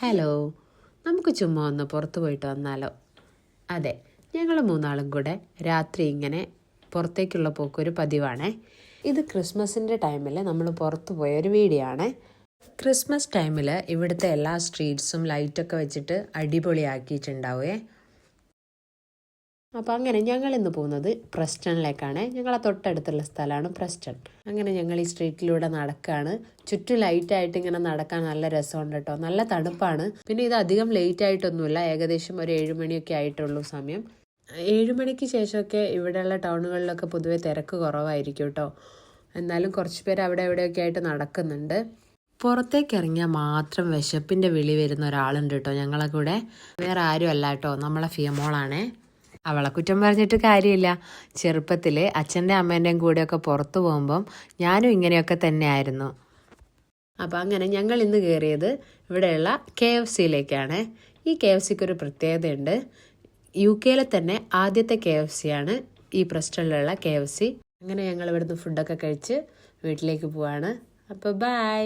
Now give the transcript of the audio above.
Hello, നമുക്ക് ചുമ്മാ ഒന്ന് പുറത്ത് പോയിട്ട് വന്നാലോ? അതെ, ഞങ്ങൾ മൂന്നാളും കൂടെ രാത്രി ഇങ്ങനെ പുറത്തേക്കുള്ള പോക്കൊരു പതിവാണേ. ഇത് ക്രിസ്മസിൻ്റെ ടൈമിൽ നമ്മൾ പുറത്ത് പോയൊരു വീഡിയോ ആണേ. ക്രിസ്മസ് ടൈമിൽ ഇവിടുത്തെ എല്ലാ സ്ട്രീറ്റ്സും ലൈറ്റൊക്കെ വെച്ചിട്ട് അടിപൊളിയാക്കിയിട്ടുണ്ടാവേ. അപ്പോൾ അങ്ങനെ ഞങ്ങൾ ഇന്ന് പോകുന്നത് പ്രസ്റ്റണിലേക്കാണ്. ഞങ്ങളെ തൊട്ടടുത്തുള്ള സ്ഥലമാണ് പ്രസ്റ്റൺ. അങ്ങനെ ഞങ്ങൾ ഈ സ്ട്രീറ്റിലൂടെ നടക്കുകയാണ്. ചുറ്റും ലൈറ്റായിട്ട് ഇങ്ങനെ നടക്കാൻ നല്ല രസമുണ്ട് കേട്ടോ. നല്ല തണുപ്പാണ്. പിന്നെ ഇത് അധികം ലേറ്റ് ആയിട്ടൊന്നുമില്ല, ഏകദേശം ഒരു 7 മണിയൊക്കെ ആയിട്ടുള്ളൂ സമയം. 7 മണിക്ക് ശേഷമൊക്കെ ഇവിടെയുള്ള ടൗണുകളിലൊക്കെ പൊതുവെ തിരക്ക് കുറവായിരിക്കും കേട്ടോ. എന്നാലും കുറച്ച് പേര് അവിടെ എവിടെയൊക്കെ ആയിട്ട് നടക്കുന്നുണ്ട്. പുറത്തേക്ക് ഇറങ്ങിയാൽ മാത്രം വിശപ്പിൻ്റെ വിളി വരുന്ന ഒരാളുണ്ട് കേട്ടോ ഞങ്ങളെ കൂടെ. വേറെ ആരും അല്ല കേട്ടോ, നമ്മളെ ഫിയമോളാണേ. അവളെ കുറ്റം പറഞ്ഞിട്ട് കാര്യമില്ല. ചെറുപ്പത്തിൽ അച്ഛൻ്റെ അമ്മേൻ്റെയും കൂടെയൊക്കെ പുറത്തു പോകുമ്പം ഞാനും ഇങ്ങനെയൊക്കെ തന്നെയായിരുന്നു. അപ്പം അങ്ങനെ ഞങ്ങൾ ഇന്ന് കയറിയത് ഇവിടെയുള്ള KFCയിലേക്കാണ്. ഈ KFCക്ക് ഒരു പ്രത്യേകതയുണ്ട്. UK തന്നെ ആദ്യത്തെ KFC ആണ് ഈ പ്രസ്റ്റണിലുള്ള KFC. അങ്ങനെ ഞങ്ങൾ ഇവിടുന്ന് ഫുഡൊക്കെ കഴിച്ച് വീട്ടിലേക്ക് പോവാണ്. അപ്പോൾ ബൈ.